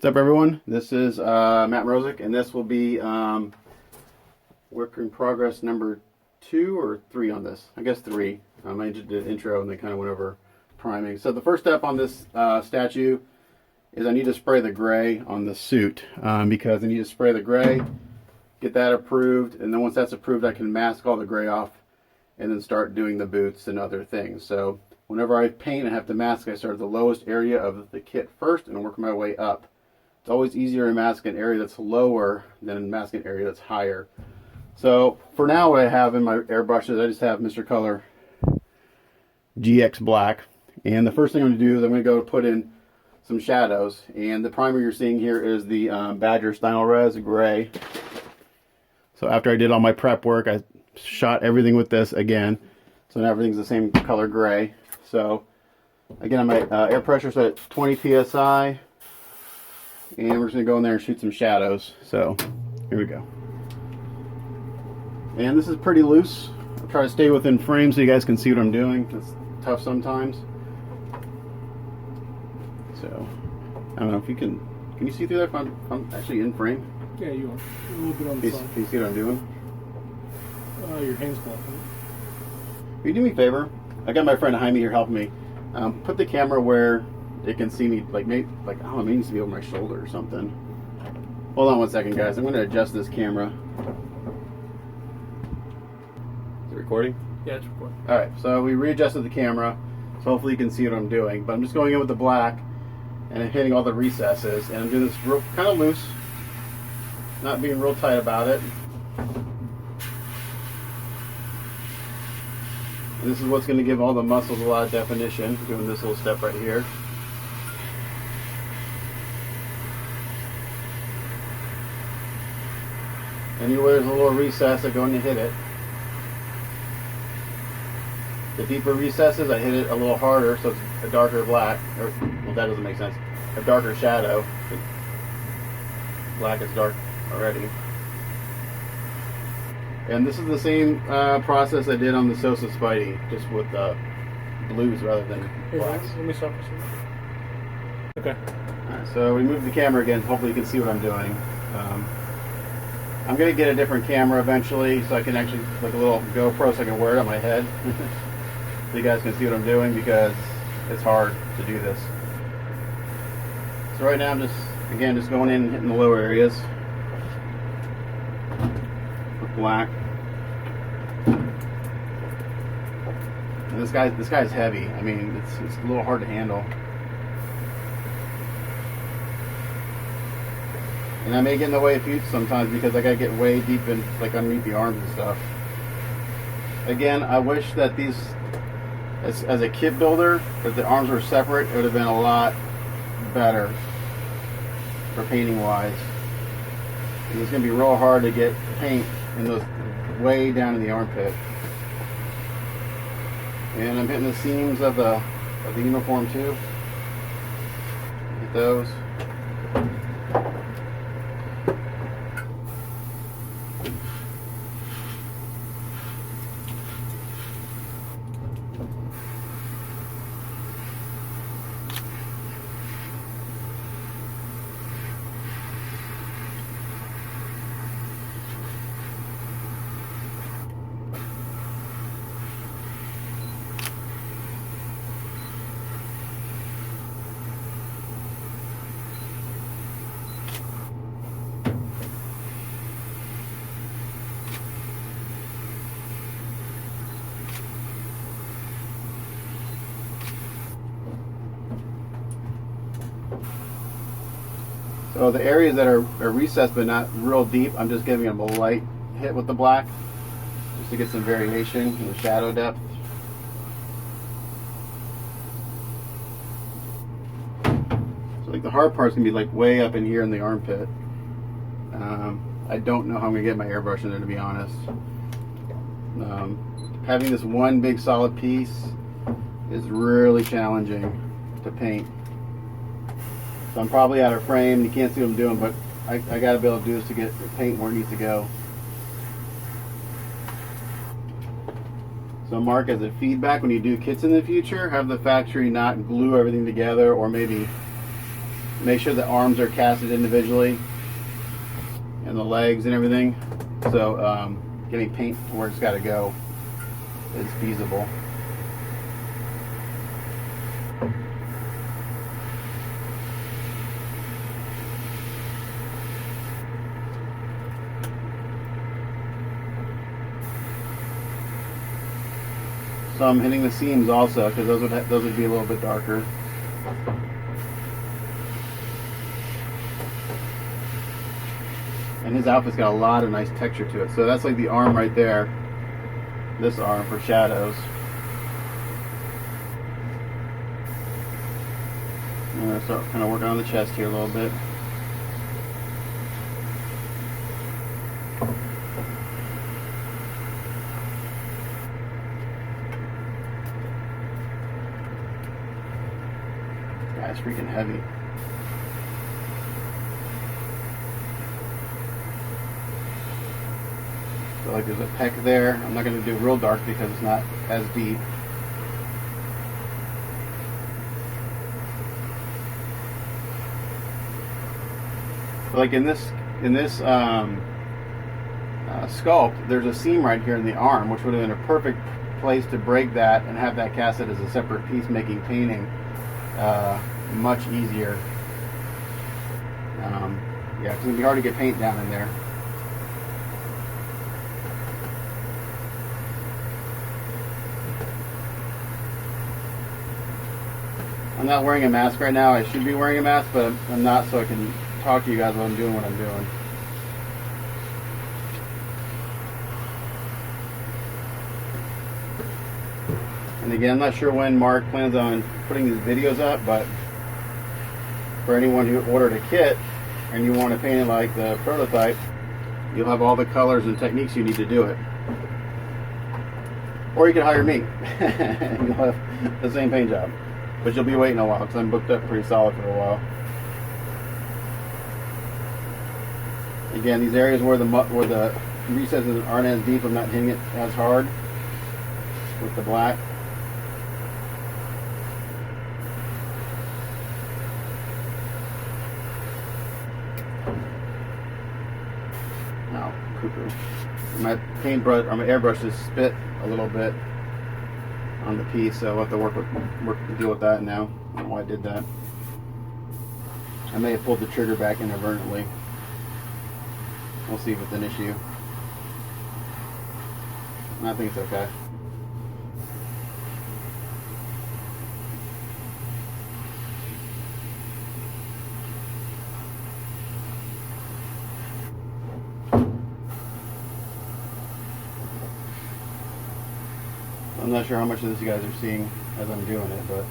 What's up, everyone? This is Matt Mrozik, and this will be work in progress number 2 or 3 on this. I guess 3. I just did intro and they kind of went over priming. So the first step on this statue is I need to spray the gray on the suit because I need to spray the gray, get that approved, and then once that's approved, I can mask all the gray off and then start doing the boots and other things. So whenever I paint and have to mask, I start at the lowest area of the kit first and work my way up. It's always easier to mask an area that's lower than mask an area that's higher. So for now, what I have in my airbrushes, I just have Mr. Color GX Black. And the first thing I'm going to do is I'm going to go put in some shadows. And the primer you're seeing here is the Badger Stynylrez Gray. So after I did all my prep work, I shot everything with this again. So now everything's the same color gray. So again, my air pressure set at 20 psi. And we're just going to go in there and shoot some shadows. So here we go. And this is pretty loose. I'll try to stay within frame so you guys can see what I'm doing. It's tough sometimes. So I don't know if you can you see through that if I'm actually in frame? Yeah, you are. A little bit on the side. Can you see what I'm doing? Your hand's blocking. Will you do me a favor? I got my friend Jaime here helping me. Put the camera where it can see me, like maybe, I don't know, maybe it needs to be over my shoulder or something. Hold on one second, guys. I'm going to adjust this camera. Is it recording? Yeah, it's recording. Alright, so we readjusted the camera, so hopefully you can see what I'm doing. But I'm just going in with the black, and I'm hitting all the recesses, and I'm doing this real, kind of loose, not being real tight about it. And this is what's going to give all the muscles a lot of definition, doing this little step right here. Anywhere there's a little recess, I go in to hit it. The deeper recesses, I hit it a little harder, so it's a darker black. Or, well, that doesn't make sense. A darker shadow. Black is dark already. And this is the same process I did on the Sosa Spidey, just with blues rather than blacks. Let me stop for a second. Okay. Alright, so we move the camera again. Hopefully you can see what I'm doing. I'm going to get a different camera eventually so I can actually, like a little GoPro, so I can wear it on my head. So you guys can see what I'm doing because it's hard to do this. So right now I'm just going in and hitting the lower areas with black. And this guy's heavy. I mean, it's a little hard to handle. And I may get in the way of fuse sometimes because I gotta get way deep in, like underneath the arms and stuff. Again, I wish that these, as a kit builder, that the arms were separate. It would have been a lot better for painting wise. It's gonna be real hard to get paint in those way down in the armpit. And I'm hitting the seams of the uniform too. Hit those. So the areas that are recessed but not real deep, I'm just giving them a light hit with the black just to get some variation in the shadow depth. So like the hard part's gonna be like way up in here in the armpit. I don't know how I'm gonna get my airbrush in there, to be honest. Having this one big solid piece is really challenging to paint. So I'm probably out of frame. You can't see what I'm doing, but I got to be able to do this to get the paint where it needs to go. So mark as a feedback when you do kits in the future, have the factory not glue everything together or maybe make sure the arms are casted individually and the legs and everything. So getting paint to where it's got to go is feasible. So I'm hitting the seams also because those would be a little bit darker. And his outfit's got a lot of nice texture to it. So that's like the arm right there. This arm for shadows. I'm gonna start kind of working on the chest here a little bit. It's freaking heavy. So like there's a peck there. I'm not going to do real dark because it's not as deep. But like in this sculpt, there's a seam right here in the arm, which would have been a perfect place to break that and have that casted as a separate piece, making painting much easier. Yeah, because it'd be hard to get paint down in there. I'm not wearing a mask right now. I should be wearing a mask, but I'm not, so I can talk to you guys while I'm doing what I'm doing. And again, I'm not sure when Mark plans on putting these videos up, but for anyone who ordered a kit and you want to paint it like the prototype, you'll have all the colors and techniques you need to do it. Or you can hire me. You'll have the same paint job. But you'll be waiting a while because I'm booked up pretty solid for a while. Again, these areas where the recesses aren't as deep, I'm not hitting it as hard with the black. Now, cuckoo. My paintbrush or my airbrush just spit a little bit on the piece, so I'll have to deal with that now. I don't know why I did that. I may have pulled the trigger back inadvertently. We'll see if it's an issue. I think it's okay. I'm not sure how much of this you guys are seeing as I'm doing it, but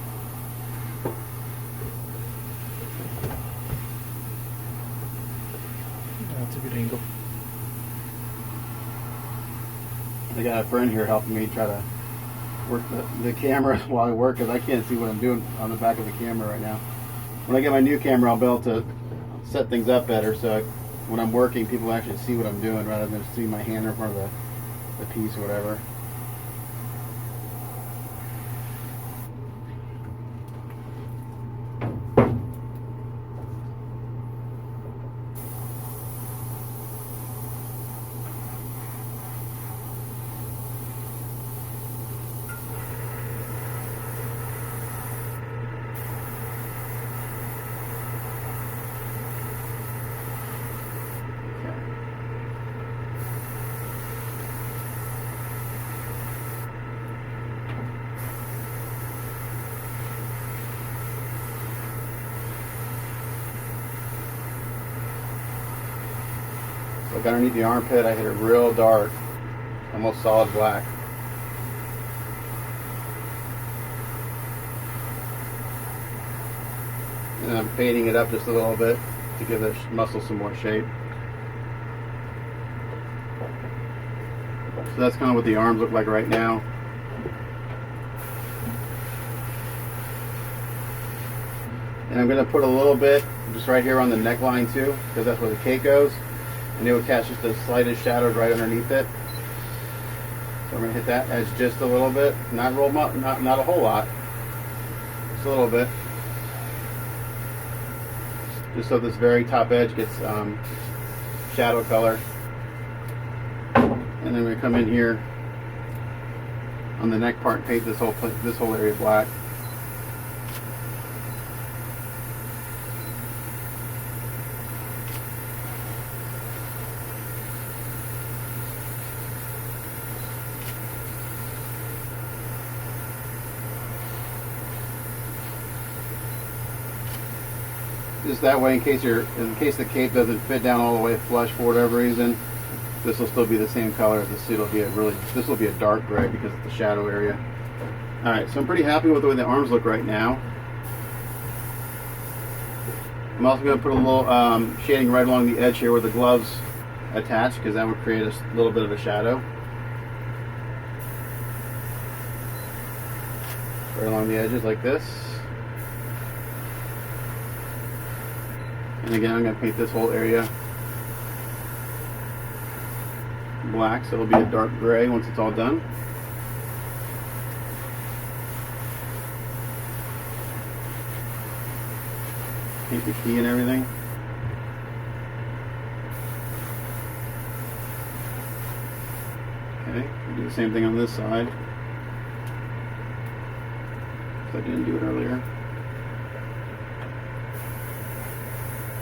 that's a good angle. I got a friend here helping me try to work the camera while I work because I can't see what I'm doing on the back of the camera right now. When I get my new camera, I'll be able to set things up better so when I'm working, people actually see what I'm doing rather than see my hand in front of the piece or whatever. Like underneath the armpit, I hit it real dark, almost solid black. And I'm fading it up just a little bit to give the muscle some more shape. So that's kind of what the arms look like right now. And I'm going to put a little bit just right here on the neckline too, because that's where the cape goes. And it would cast just the slightest shadows right underneath it. So I'm going to hit that edge just a little bit, not a whole lot, just a little bit. just so this very top edge gets shadow color. And then we come in here on the neck part and paint this whole area black. Just that way, in case the cape doesn't fit down all the way flush for whatever reason, this will still be the same color as the suit. This will be a dark gray because of the shadow area. All right, so I'm pretty happy with the way the arms look right now. I'm also going to put a little shading right along the edge here where the gloves attach, because that would create a little bit of a shadow. Right along the edges like this. And again, I'm going to paint this whole area black, so it'll be a dark gray once it's all done. Paint the key and everything. Okay, we'll do the same thing on this side. I didn't do it earlier.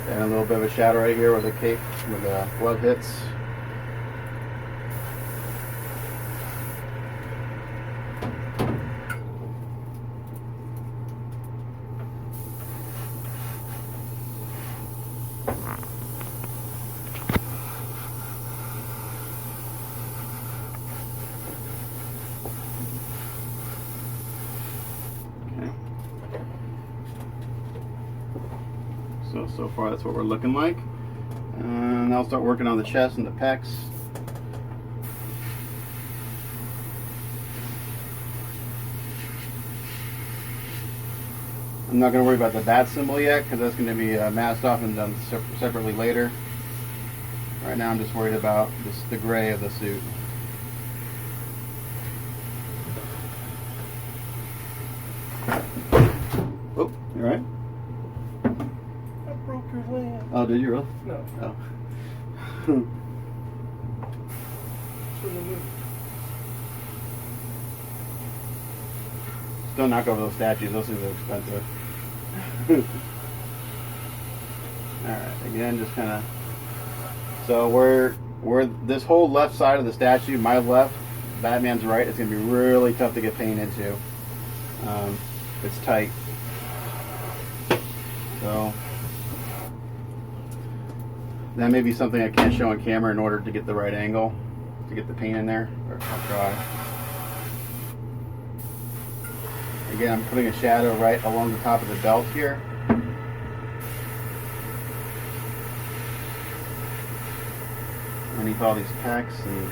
And a little bit of a shadow right here where the cape, where the glove hits. So far that's what we're looking like. And I'll start working on the chest and the pecs. I'm not going to worry about the bat symbol yet, because that's going to be masked off and done separately later. Right now I'm just worried about the gray of the suit. Oh, you alright? Oh, did you really? No. Oh. Don't knock over those statues. Those things are expensive. Alright, again, just kind of... So where this whole left side of the statue, my left, Batman's right, it's going to be really tough to get paint into. It's tight. So... that may be something I can't show on camera in order to get the right angle to get the paint in there. I'll try. Again, I'm putting a shadow right along the top of the belt here. Underneath all these pecs and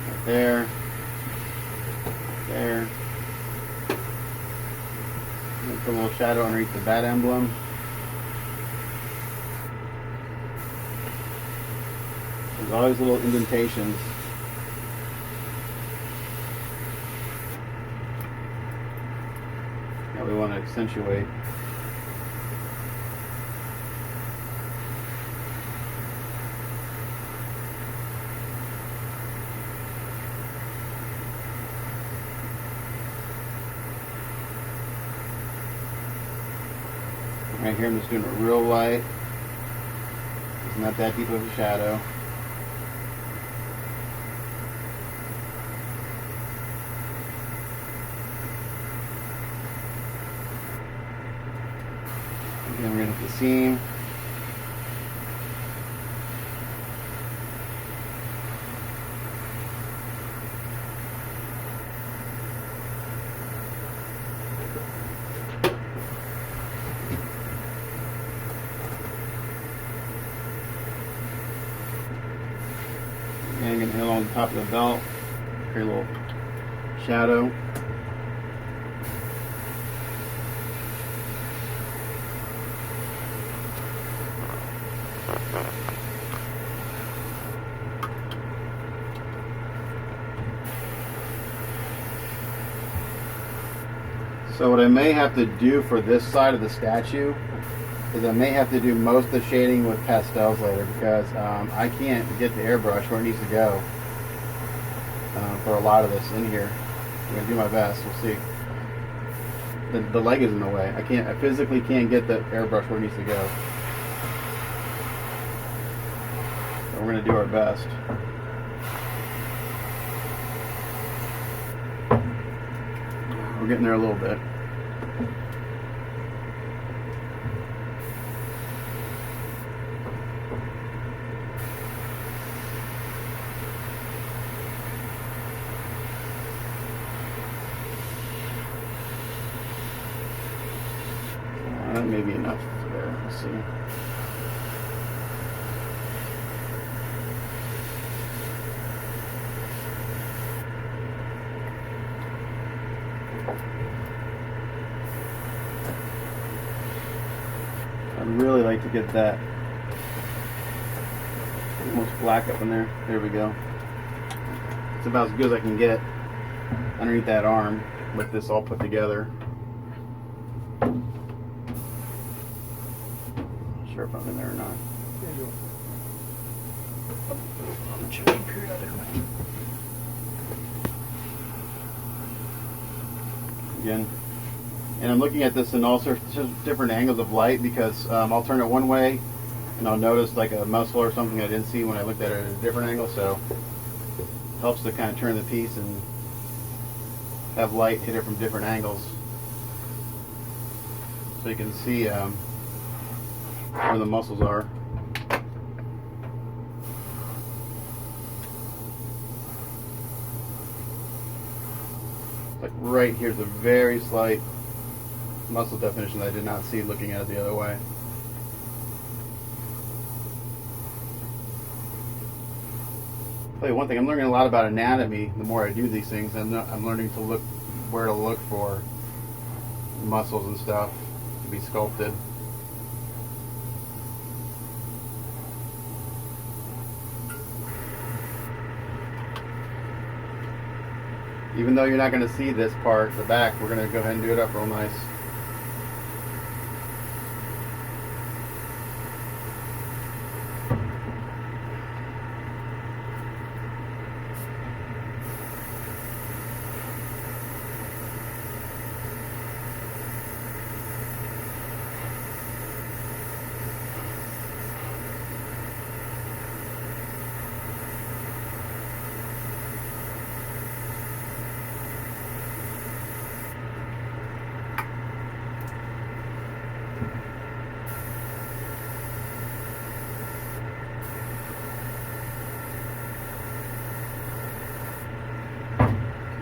right there. There. Put a little shadow underneath the bat emblem. There's always little indentations. That we want to accentuate. Right here I'm just doing it real light. It's not that deep of a shadow. Again, we're going to hit the seam. And I'm going to hit along the top of the belt, create a little shadow. So what I may have to do for this side of the statue is I may have to do most of the shading with pastels later, because I can't get the airbrush where it needs to go for a lot of this in here. I'm gonna do my best. We'll see. The leg is in the way. I physically can't get the airbrush where it needs to go. So we're gonna do our best. We're getting there a little bit. That may be enough there. Let's see. I'd really like to get that almost black up in there. There we go. It's about as good as I can get underneath that arm with this all put together. Not sure if I'm in there or not. Yeah, you are. I'm checking periodically. Again. And I'm looking at this in all sorts of different angles of light, because I'll turn it one way and I'll notice like a muscle or something I didn't see when I looked at it at a different angle. So it helps to kind of turn the piece and have light hit it from different angles, so you can see where the muscles are. Like right here's a very slight muscle definition that I did not see looking at it the other way. I'll tell you one thing, I'm learning a lot about anatomy the more I do these things. I'm learning to look where to look for muscles and stuff to be sculpted. Even though you're not going to see this part, the back, we're going to go ahead and do it up real nice.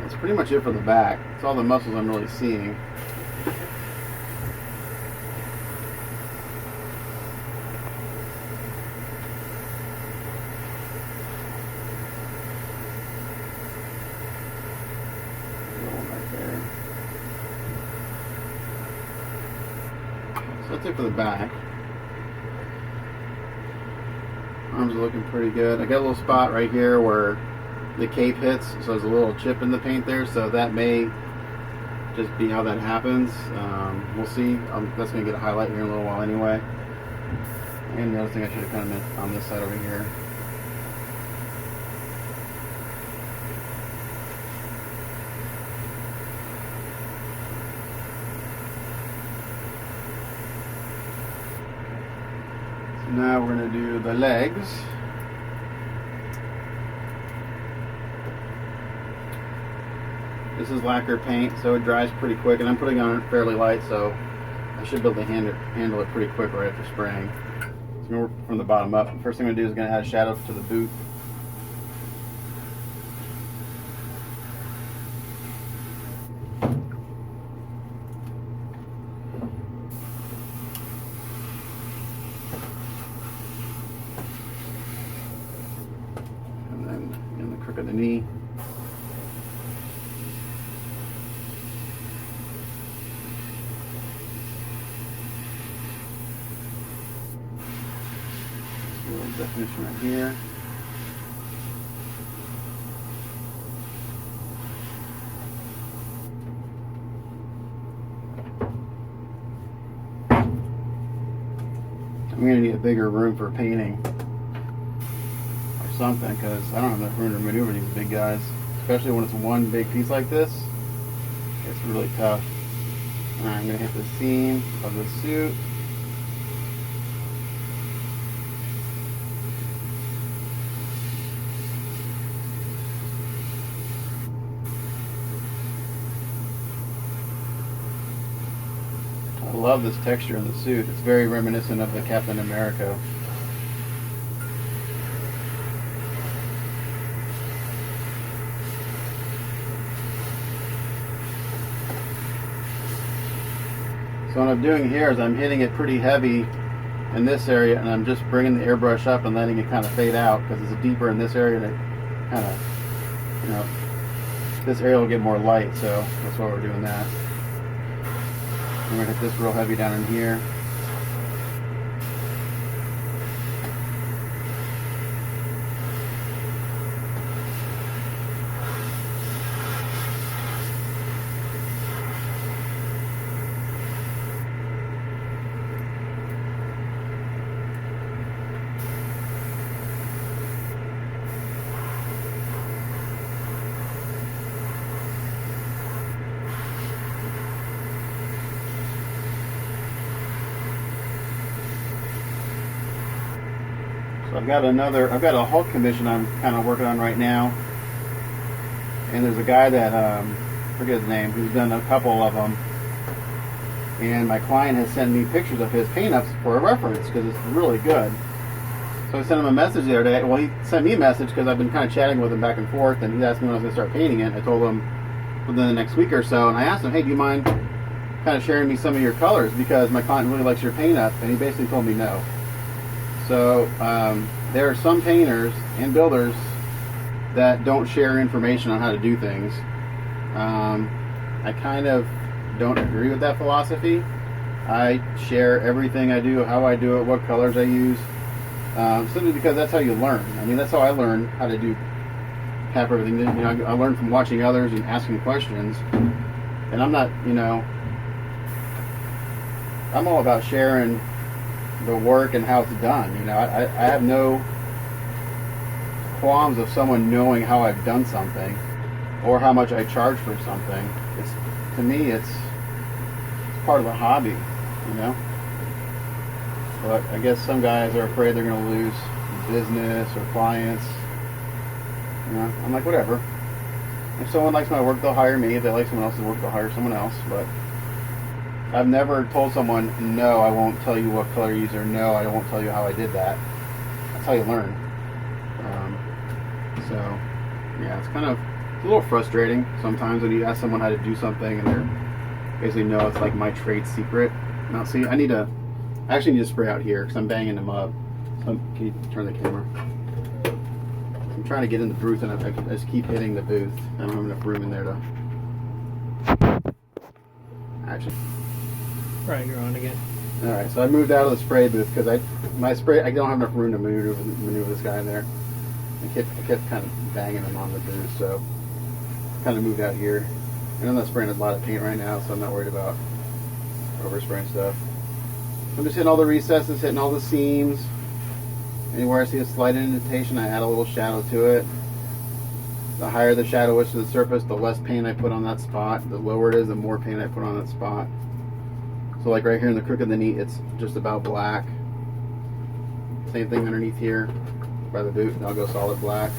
That's pretty much it for the back. It's all the muscles I'm really seeing. So that's it for the back. Arms are looking pretty good. I got a little spot right here where the cape hits, so there's a little chip in the paint there, so that may just be how that happens. We'll see. That's going to get a highlight here in a little while anyway. And the other thing I should have kind of meant on this side over here. So now we're going to do the legs. This is lacquer paint, so it dries pretty quick, and I'm putting on it fairly light, so I should be able to handle it pretty quick right after spraying. So I'm going to work from the bottom up. First thing I'm going to do is going to add a shadow to the boot. And then in the crook of the knee. Definition right here. I'm gonna need a bigger room for painting or something, because I don't have enough room to maneuver these big guys, especially when it's one big piece like this. It's really tough. Alright, I'm gonna hit the seam of the suit. I love this texture in the suit. It's very reminiscent of the Captain America. So what I'm doing here is I'm hitting it pretty heavy in this area, and I'm just bringing the airbrush up and letting it kind of fade out, because it's deeper in this area, and it kind of, you know, this area will get more light, so that's why we're doing that. I'm going to hit this real heavy down in here. So I've got a Hulk commission I'm kind of working on right now, and there's a guy that I forget his name, who's done a couple of them, and my client has sent me pictures of his paint-ups for a reference because it's really good. So I sent him a message the other day. Well, he sent me a message because I've been kind of chatting with him back and forth, and he asked me when I was going to start painting it. I told him within the next week or so, and I asked him, hey, do you mind kind of sharing me some of your colors, because my client really likes your paint-up, and he basically told me no. So there are some painters and builders that don't share information on how to do things. I kind of don't agree with that philosophy. I share everything I do, how I do it, what colors I use, simply because that's how you learn. I mean, that's how I learn how to do half everything. You know, I learn from watching others and asking questions. And I'm not, you know, I'm all about sharing the work and how it's done. You know, I have no qualms of someone knowing how I've done something or how much I charge for something. It's, to me, it's part of the hobby, you know. But I guess some guys are afraid they're going to lose business or clients. You know, I'm like, whatever. If someone likes my work, they'll hire me. If they like someone else's work, they'll hire someone else. But I've never told someone, no, I won't tell you what color you use, or no, I won't tell you how I did that. That's how you learn. So, yeah, it's kind of a little frustrating sometimes when you ask someone how to do something and they're basically, no, it's like my trade secret. Now, see, I actually need to spray out here because I'm banging them up. So, can you turn the camera? I'm trying to get in the booth and I just keep hitting the booth. I don't have enough room in there to actually. Right, you're on again. All right, so I moved out of the spray booth because I don't have enough room to maneuver this guy in there. I kept kind of banging him on the booth, so kind of moved out here. And I'm not spraying a lot of paint right now, so I'm not worried about overspraying stuff. I'm just hitting all the recesses, hitting all the seams. Anywhere I see a slight indentation, I add a little shadow to it. The higher the shadow is to the surface, the less paint I put on that spot. The lower it is, the more paint I put on that spot. So like right here in the crook of the knee, it's just about black. Same thing underneath here by the boot, and I'll go solid black.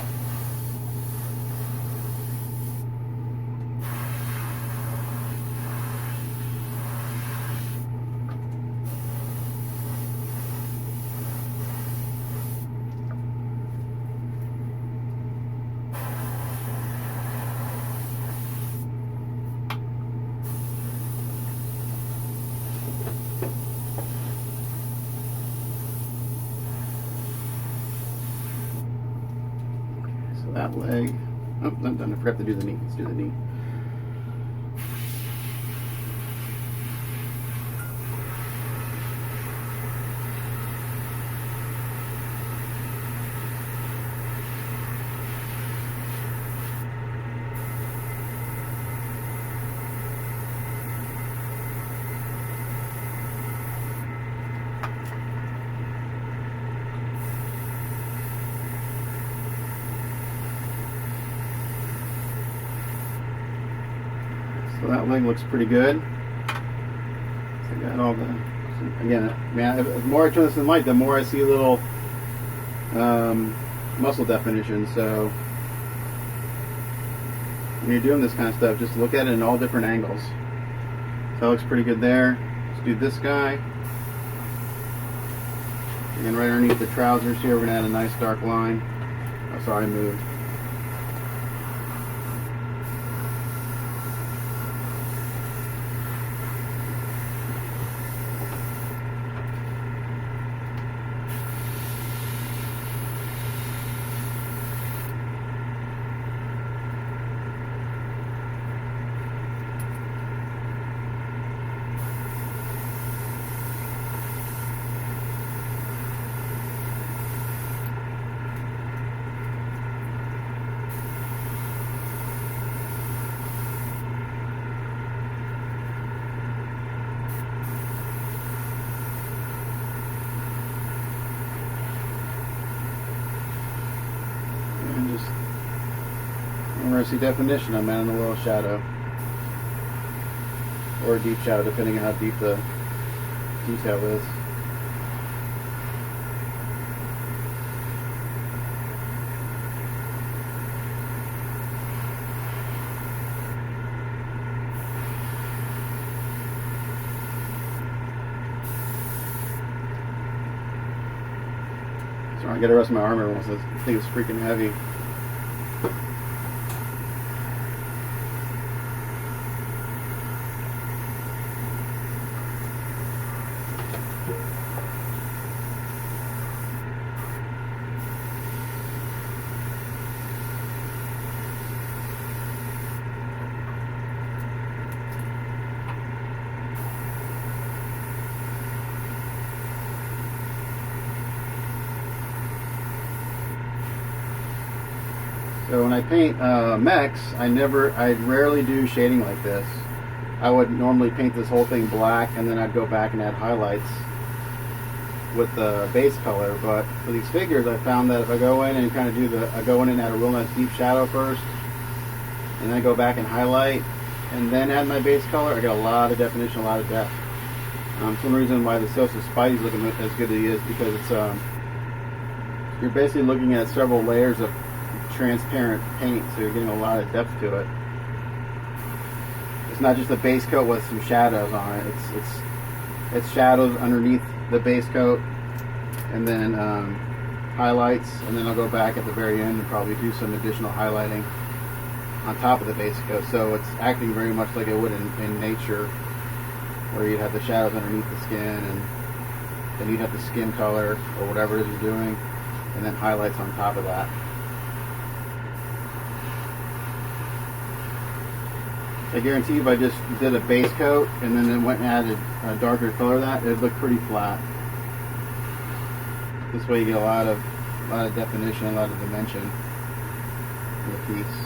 That leg. Oh, I'm done. I forgot to do the knee. Let's do the knee. So that leg looks pretty good. So I got all the, again, man, the more I turn this in light, the more I see little muscle definition. So when you're doing this kind of stuff, just look at it in all different angles. So that looks pretty good there. Let's do this guy. Again, right underneath the trousers here, we're going to add a nice dark line. Oh, sorry, I moved. And just where I see definition, I'm adding a little shadow or a deep shadow, depending on how deep the detail is. Sorry, I gotta rest my armor once. This thing is freaking heavy. So when I paint mechs, I rarely do shading like this. I would normally paint this whole thing black, and then I'd go back and add highlights with the base color. But for these figures, I found that if I go in and kind of I go in and add a real nice deep shadow first, and then I go back and highlight, and then add my base color, I get a lot of definition, a lot of depth. Some reason why the Sosa Spidey's looking as good as he is, because it's you're basically looking at several layers of transparent paint, so you're getting a lot of depth to it. It's not just a base coat with some shadows on it. It's shadows underneath the base coat, and then highlights, and then I'll go back at the very end and probably do some additional highlighting on top of the base coat. So it's acting very much like it would in nature, where you'd have the shadows underneath the skin, and then you'd have the skin color or whatever it is you're doing, and then highlights on top of that. I guarantee if I just did a base coat and then went and added a darker color to that, it'd look pretty flat. This way you get a lot of definition, a lot of dimension in the piece.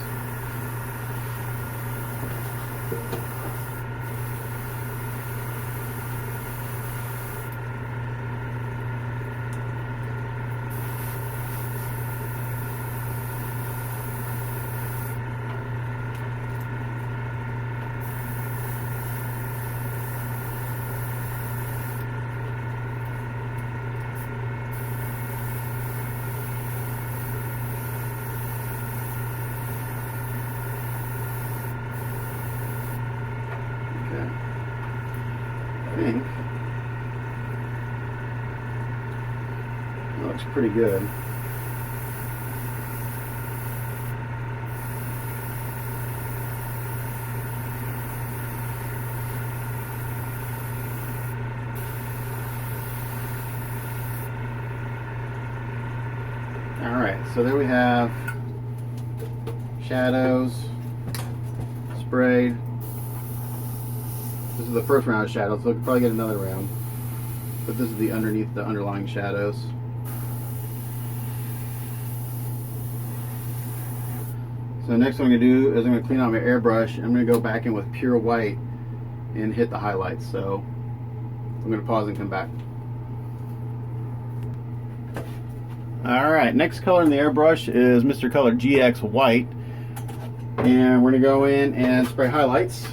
I think that looks pretty good. Alright, so there we have shadows sprayed. This is the first round of shadows, so we'll probably get another round. But this is the underlying shadows. So next what I'm going to do is I'm going to clean out my airbrush. I'm going to go back in with pure white and hit the highlights. So I'm going to pause and come back. Alright, next color in the airbrush is Mr. Color GX White. And we're going to go in and spray highlights.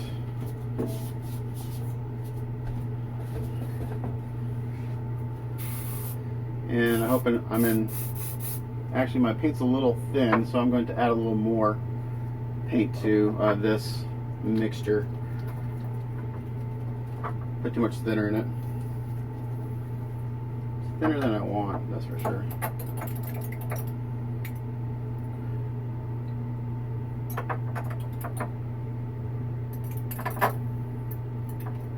And I hope I'm in. Actually, my paint's a little thin, so I'm going to add a little more paint to this mixture. Put too much thinner in it. It's thinner than I want, that's for sure.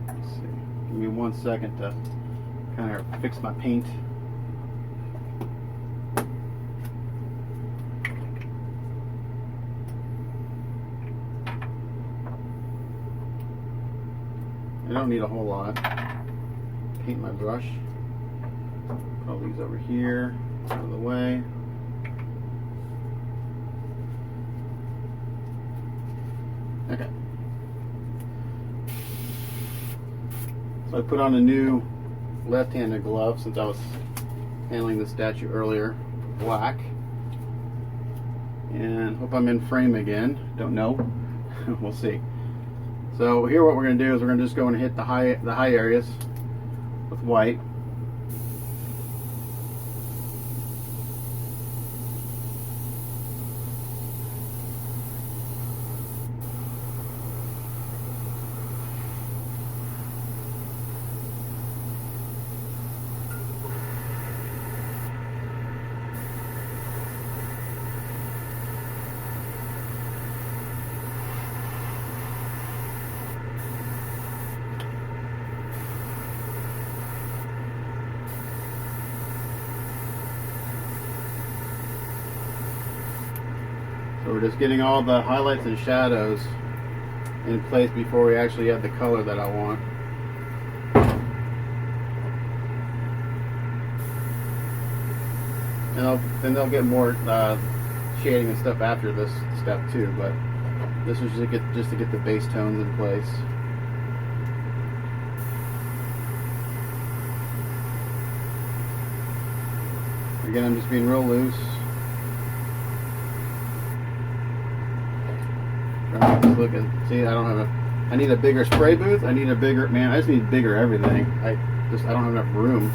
Let's see. Give me 1 second to kind of fix my paint. I don't need a whole lot. Paint my brush. Put all these over here, out of the way. Okay. So I put on a new left-handed glove since I was handling the statue earlier, black. And hope I'm in frame again. Don't know. We'll see. So here what we're going to do is we're going to just go and hit the high areas with white. So we're just getting all the highlights and shadows in place before we actually add the color that I want. And then they'll get more shading and stuff after this step too, but this was just to get the base tones in place. Again, I'm just being real loose. Look at, see, I don't have I need a bigger spray booth. I need a bigger, man, I just need bigger everything. I don't have enough room.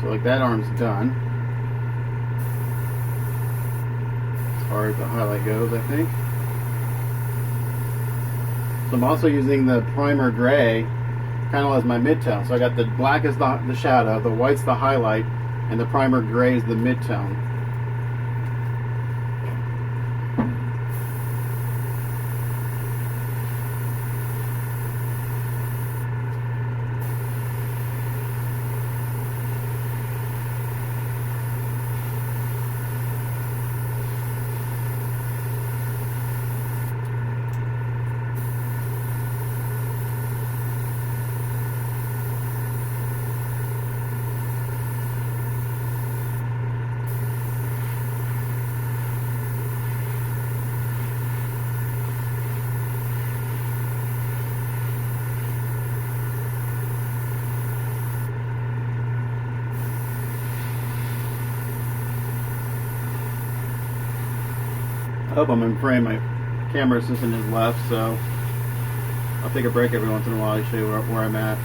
So like that arm's done as far as the highlight goes, I think. So I'm also using the primer gray kind of as my midtone. So I got the black is the shadow, the white's the highlight, and the primer gray is the midtone. I hope I'm in frame. My camera assistant is left, so I'll take a break every once in a while to show you where I'm at.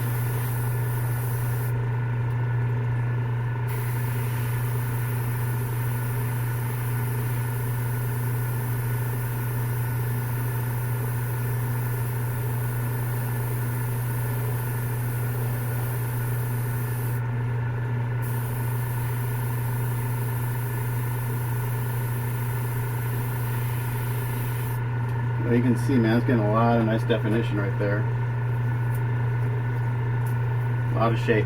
You can see, man, it's getting a lot of nice definition right there. A lot of shape.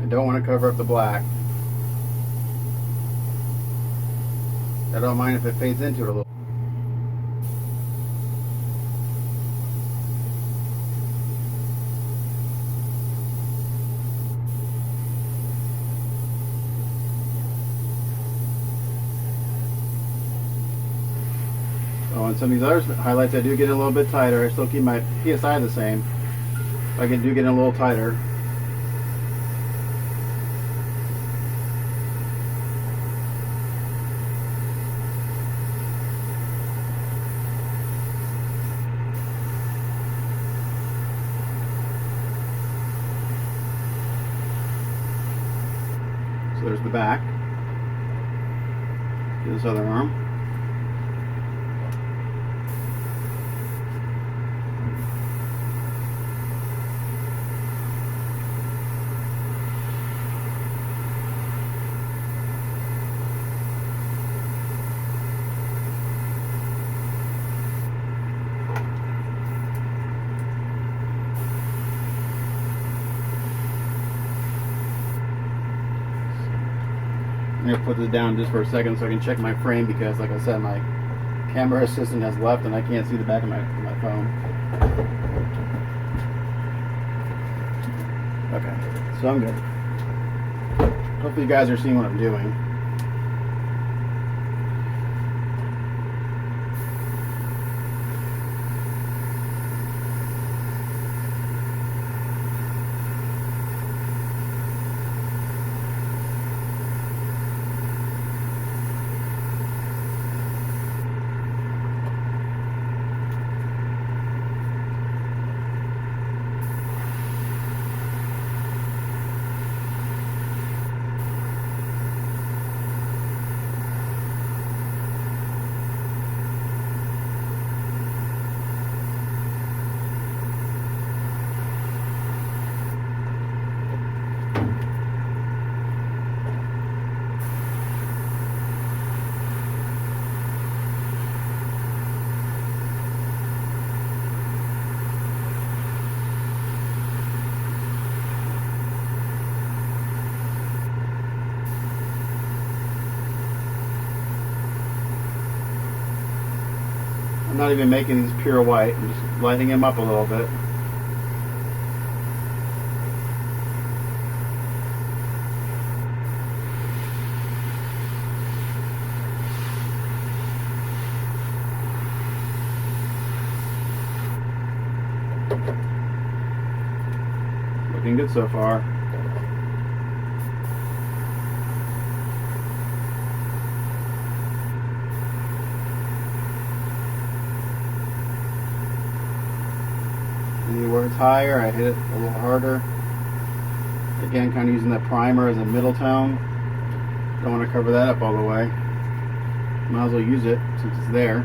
I don't want to cover up the black. I don't mind if it fades into it a little. Oh, and some of these other highlights I do get a little bit tighter. I still keep my PSI the same. I do get a little tighter. So there's the back. Do this other arm. I'm going to put this down just for a second so I can check my frame, because like I said, my camera assistant has left and I can't see the back of my phone. Okay, so I'm good. Hopefully you guys are seeing what I'm doing. I'm not even making these pure white. I'm just lighting them up a little bit. Looking good so far. Anywhere it's higher, I hit it a little harder. Again, kind of using that primer as a middle tone. Don't want to cover that up all the way. Might as well use it since it's there.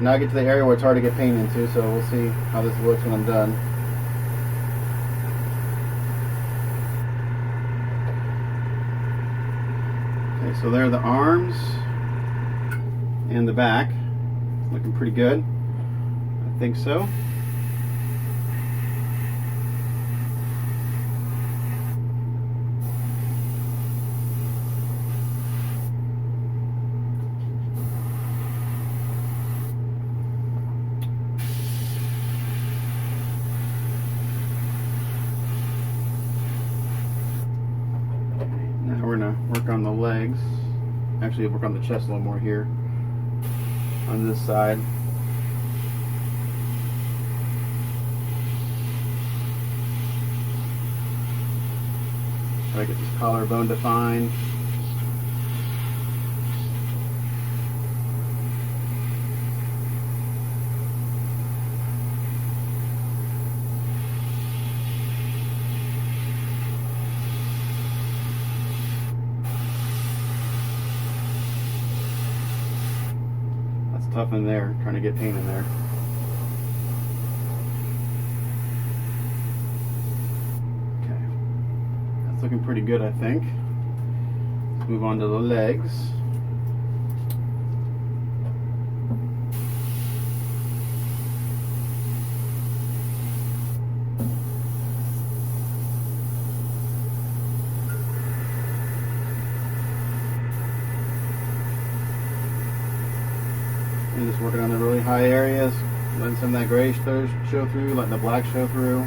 Now I get to the area where it's hard to get paint into, so we'll see how this looks when I'm done. Okay, so there are the arms and the back. Looking pretty good. I think so. We're gonna work on the legs. Actually, work on the chest a little more here on this side. Try to get this collarbone defined. Tough in there, trying to get paint in there. Okay, that's looking pretty good, I think. Let's move on to the legs. high areas, letting some of that gray show through, letting the black show through.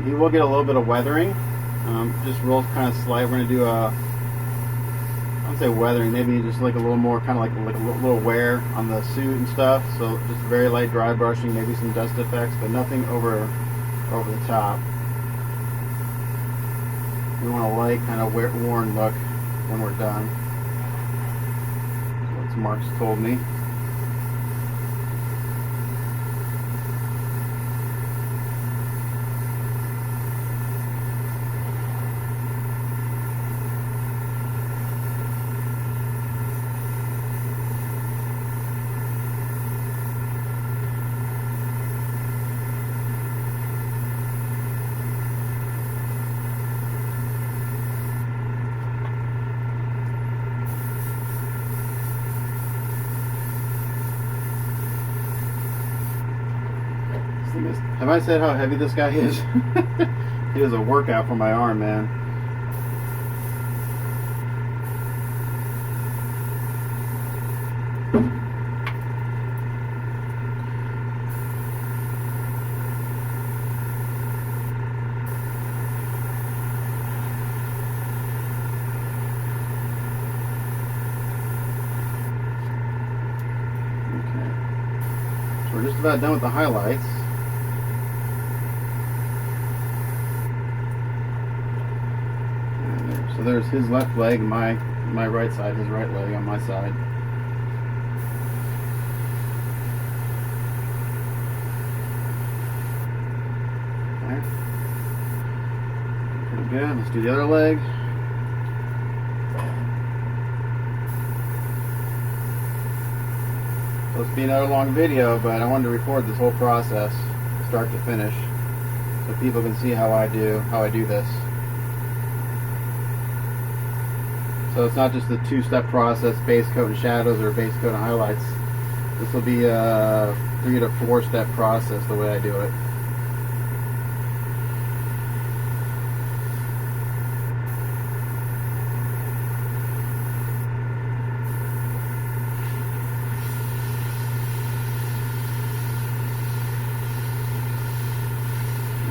He will get a little bit of weathering, just real kind of slight. We're going to do I wouldn't say weathering, maybe just like a little more kind of like a little wear on the suit and stuff. So just very light dry brushing, maybe some dust effects, but nothing over the top. We want a light kind of worn look when we're done. That's what Mark's told me. Have I said how heavy this guy is? He is a workout for my arm, man. Okay. So we're just about done with the highlights. So there's his left leg, my right side, his right leg on my side. Okay. Pretty good. Let's do the other leg. Supposed to be another long video, but I wanted to record this whole process, start to finish, so people can see how I do this. So it's not just the two-step process, base coat and shadows or base coat and highlights. This will be a 3 to 4 step process the way I do it.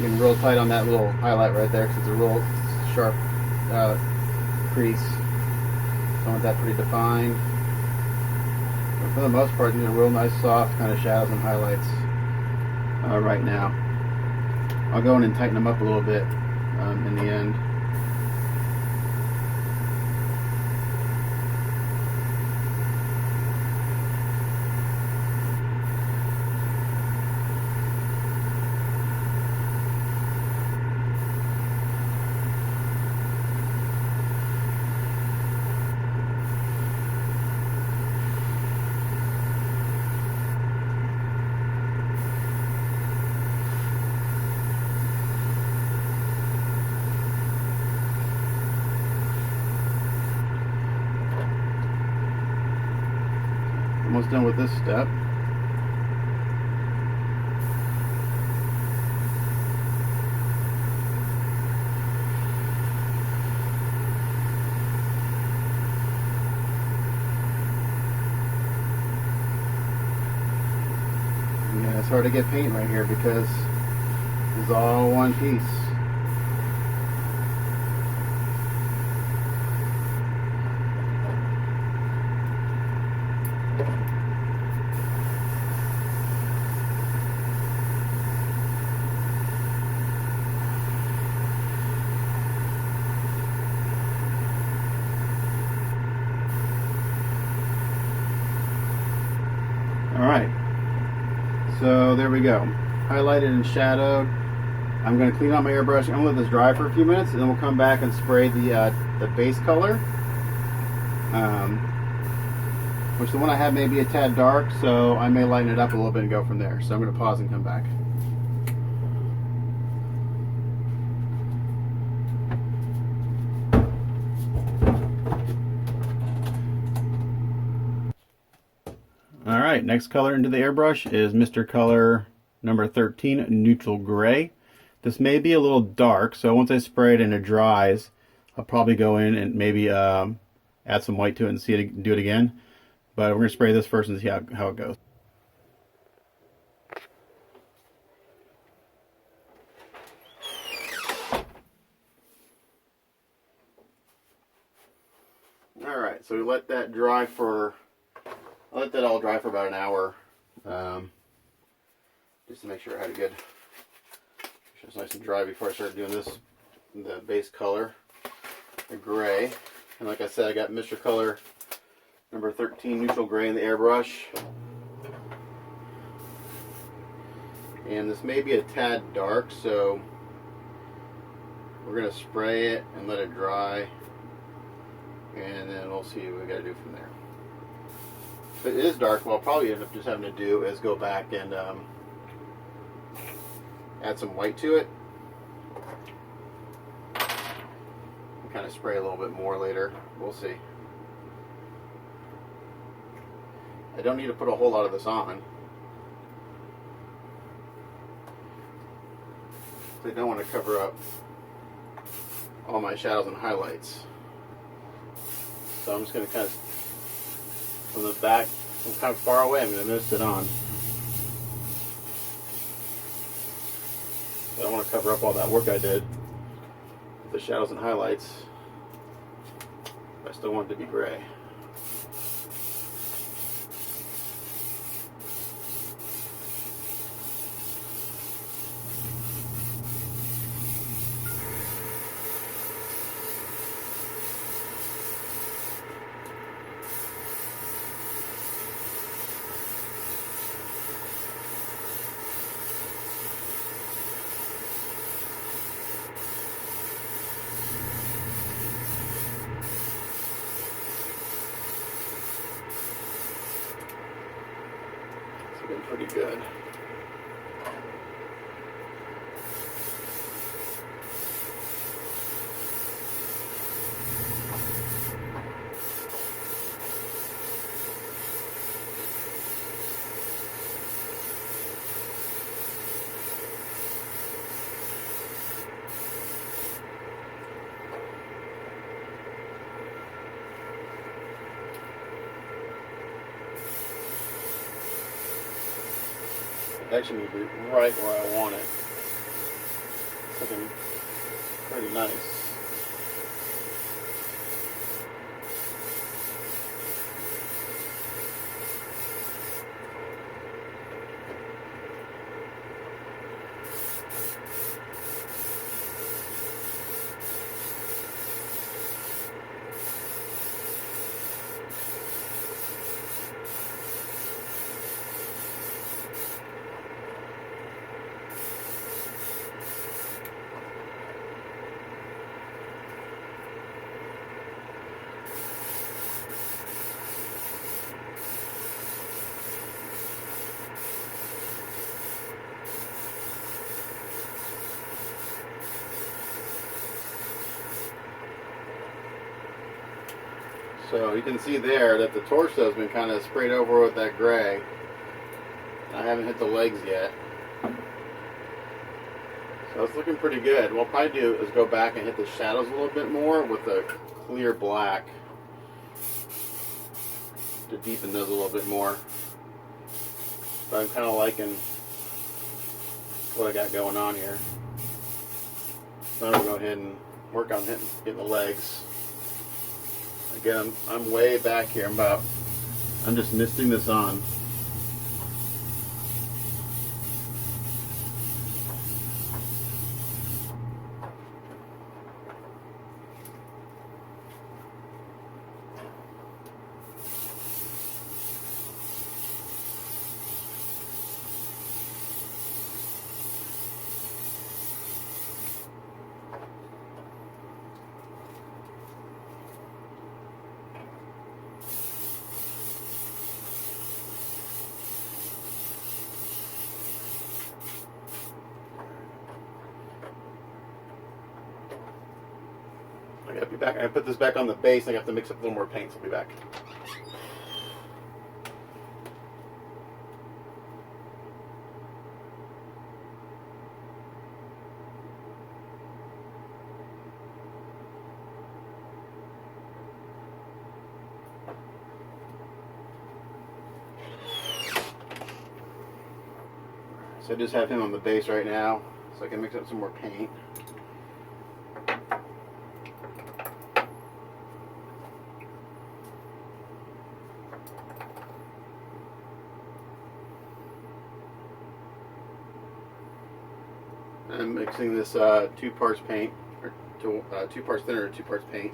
Getting real tight on that little highlight right there because it's a real sharp crease. I want that pretty defined. But for the most part, these are real nice, soft kind of shadows and highlights right now. I'll go in and tighten them up a little bit in the end. Almost done with this step. Yeah, it's hard to get paint right here because it's all one piece. Alright, so there we go. Highlighted and shadowed. I'm going to clean out my airbrush. I'm going to let this dry for a few minutes and then we'll come back and spray the base color. Which the one I have may be a tad dark, so I may lighten it up a little bit and go from there. So I'm going to pause and come back. Alright, next color into the airbrush is Mr. Color number 13, Neutral Gray. This may be a little dark, so once I spray it and it dries, I'll probably go in and maybe add some white to it and do it again. But we're going to spray this first and see how it goes. Alright, so we let that dry for, I let that all dry for about an hour. Just to make sure I had a good, it's nice and dry before I started doing this, the base color, the gray. And like I said, I got Mr. Color number 13 Neutral Gray in the airbrush. And this may be a tad dark, so we're going to spray it and let it dry. And then we'll see what we got to do from there. If it is dark, what I'll probably end up just having to do is go back and add some white to it. And kind of spray a little bit more later. We'll see. I don't need to put a whole lot of this on. I don't want to cover up all my shadows and highlights. So I'm just going to kind of, from the back, from kind of far away, I'm going to mist it on. I don't want to cover up all that work I did with the shadows and highlights. I still want it to be gray. It's been pretty good. That should be right where I want it. It's looking pretty nice. So you can see there that the torso has been kind of sprayed over with that gray. I haven't hit the legs yet. So it's looking pretty good. What I'll probably do is go back and hit the shadows a little bit more with a clear black to deepen those a little bit more. But I'm kind of liking what I got going on here. So I'm going to go ahead and work on getting the legs. Again, I'm way back here. I'm just misting this on. Be back. I put this back on the base. I have to mix up a little more paint, so I'll be back. So I just have him on the base right now, so I can mix up some more paint. I'm mixing this 2 parts paint, or 2 parts thinner and 2 parts paint.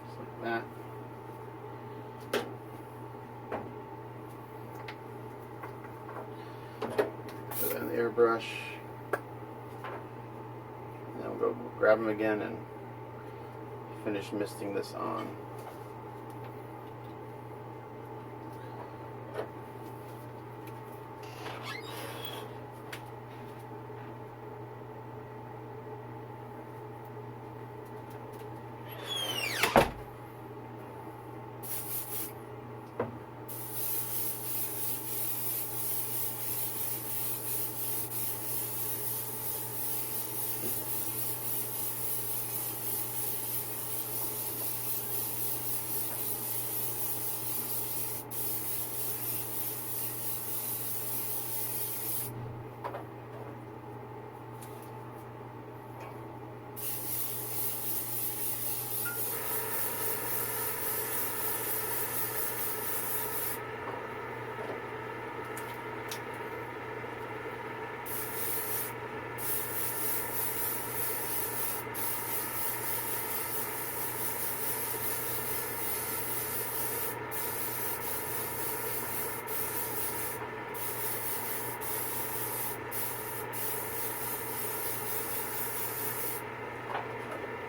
Just like that. Put that in the airbrush. And then we'll go grab them again and finish misting this on.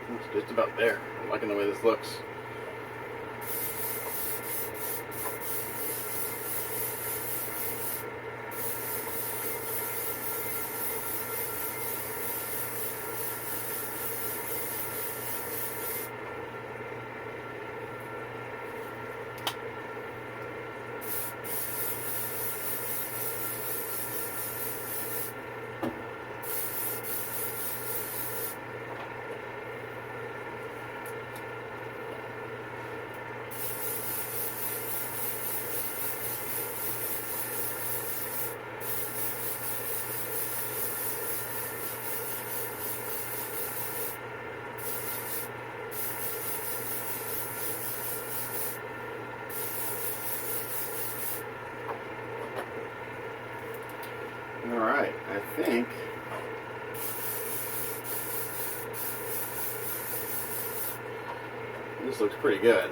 It's just about there. I'm liking the way this looks. Alright, I think this looks pretty good.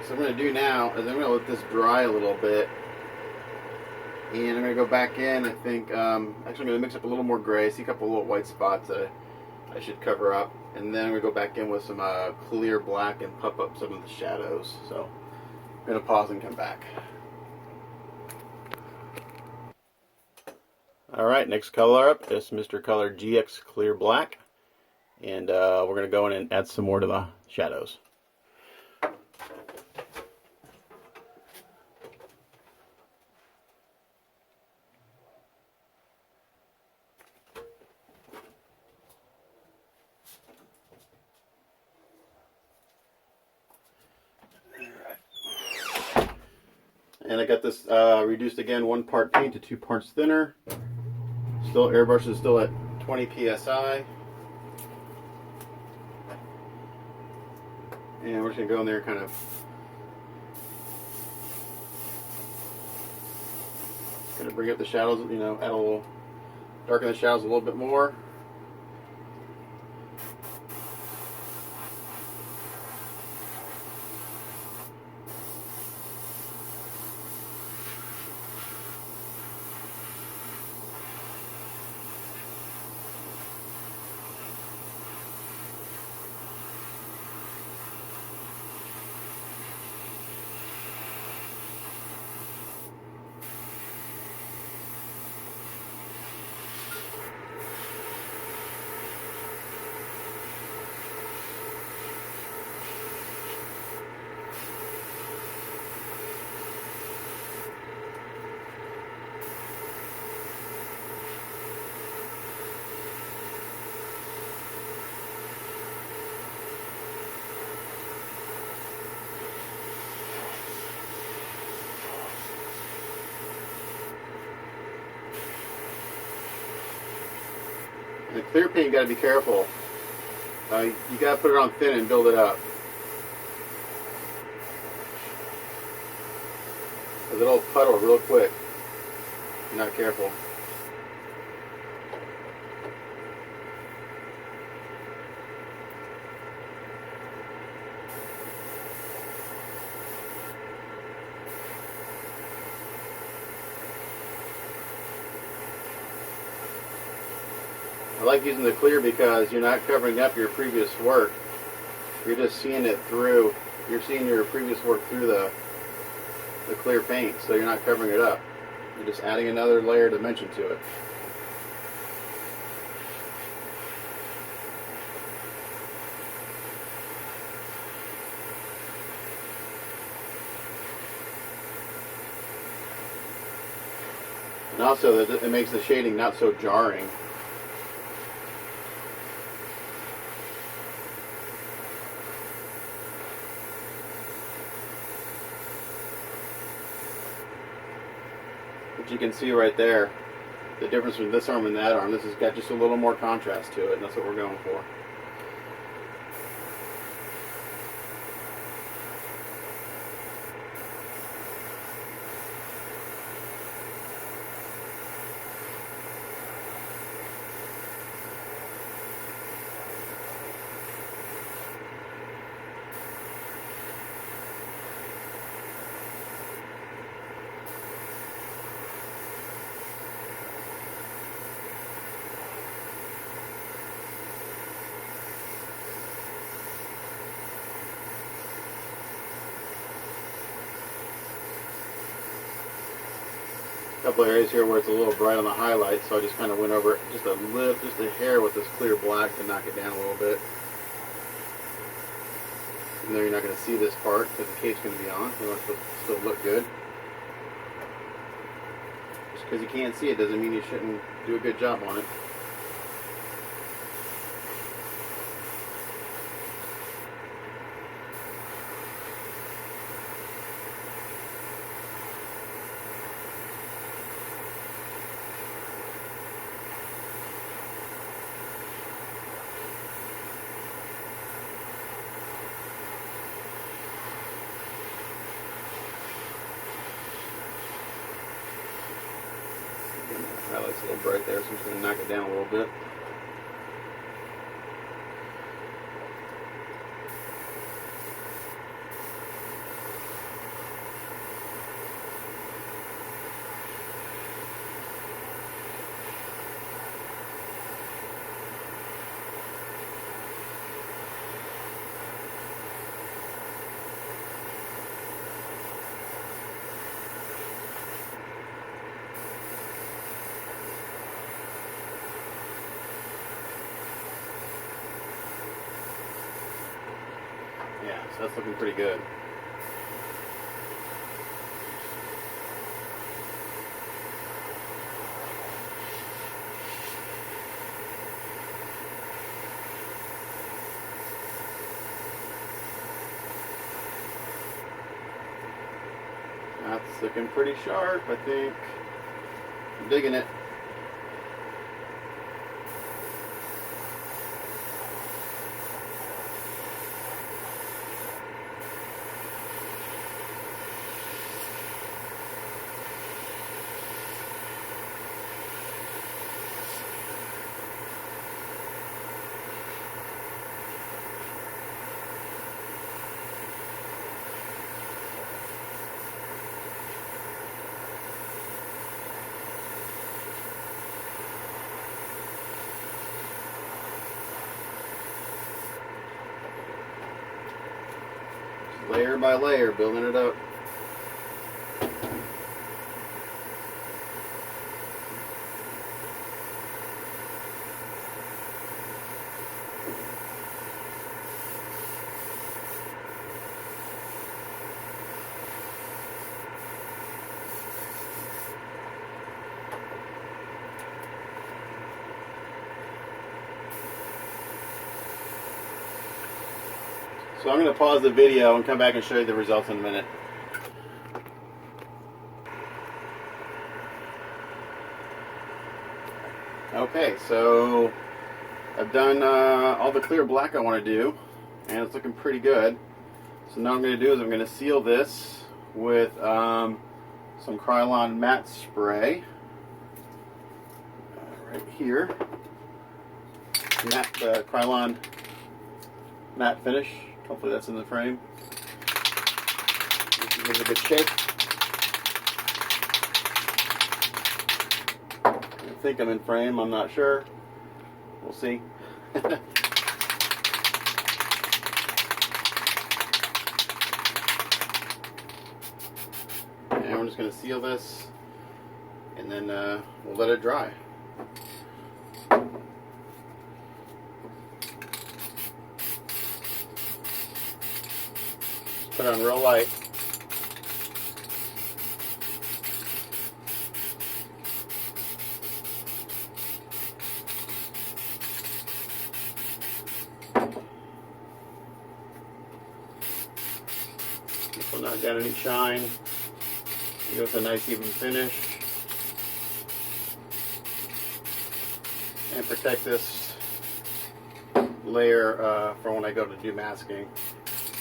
So what I'm going to do now is I'm going to let this dry a little bit, and I'm going to go back in. I think actually I'm going to mix up a little more gray, see a couple little white spots that I should cover up, and then I'm going to go back in with some clear black and puff up some of the shadows. So I'm going to pause and come back. Alright, next color up is Mr. Color GX Clear Black, and we're going to go in and add some more to the shadows. And I got this reduced again, 1 part paint to 2 parts thinner. Still, airbrush is still at 20 psi. And we're just going to go in there and kind of Gonna bring up the shadows, you know, add a little, darken the shadows a little bit more. The clear paint, you got to be careful. You got to put it on thin and build it up, because it'll puddle real quick if you're not careful. I like using the clear because you're not covering up your previous work. You're just seeing it through. You're seeing your previous work through the clear paint, so you're not covering it up. You're just adding another layer of dimension to it. And also, it makes the shading not so jarring. But you can see right there the difference between this arm and that arm. This has got just a little more contrast to it, and that's what we're going for. Couple areas here where it's a little bright on the highlight, so I just kind of went over it just a hair with this clear black to knock it down a little bit. Even though you're not going to see this part because the cape's going to be on, it wants to still look good. Just because you can't see it doesn't mean you shouldn't do a good job on it. Highlight's a little bright there, so I'm just going to knock it down a little bit. Yeah, so that's looking pretty good. That's looking pretty sharp, I think. I'm digging it. layer by layer, building it up. So I'm going to pause the video and come back and show you the results in a minute. Okay, so I've done all the clear black I want to do, and it's looking pretty good. So now what I'm going to do is I'm going to seal this with some Krylon matte spray right here. The Krylon matte finish. Hopefully that's in the frame. Give it a good shake. I think I'm in frame, I'm not sure. We'll see. And we're just going to seal this, and then we'll let it dry. Put it on real light. This will not get any shine. Give us a nice even finish. And protect this layer for when I go to do masking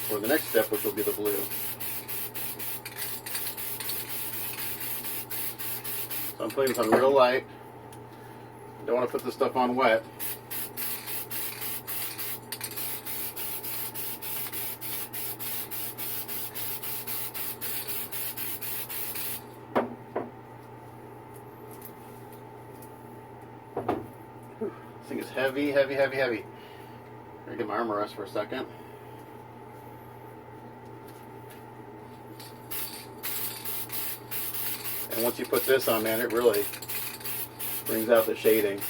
for the next step, which will be the blue. So I'm putting this on real light. Don't want to put this stuff on wet. This thing is heavy, heavy, heavy, heavy. I'm gonna get my armor rest for a second. And once you put this on, man, it really brings out the shading.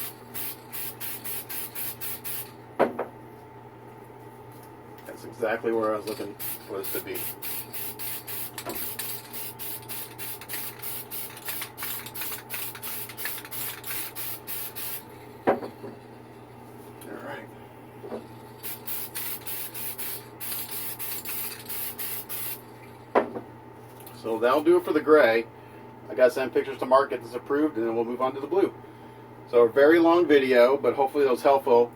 That's exactly where I was looking for this to be. Alright. So that'll do it for the gray. I got to send pictures to Mark, get this approved, and then we'll move on to the blue. So a very long video, but hopefully it was helpful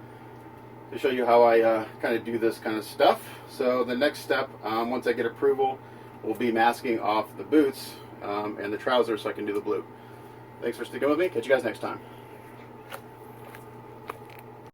to show you how I kind of do this kind of stuff. So the next step, once I get approval, will be masking off the boots and the trousers so I can do the blue. Thanks for sticking with me. Catch you guys next time.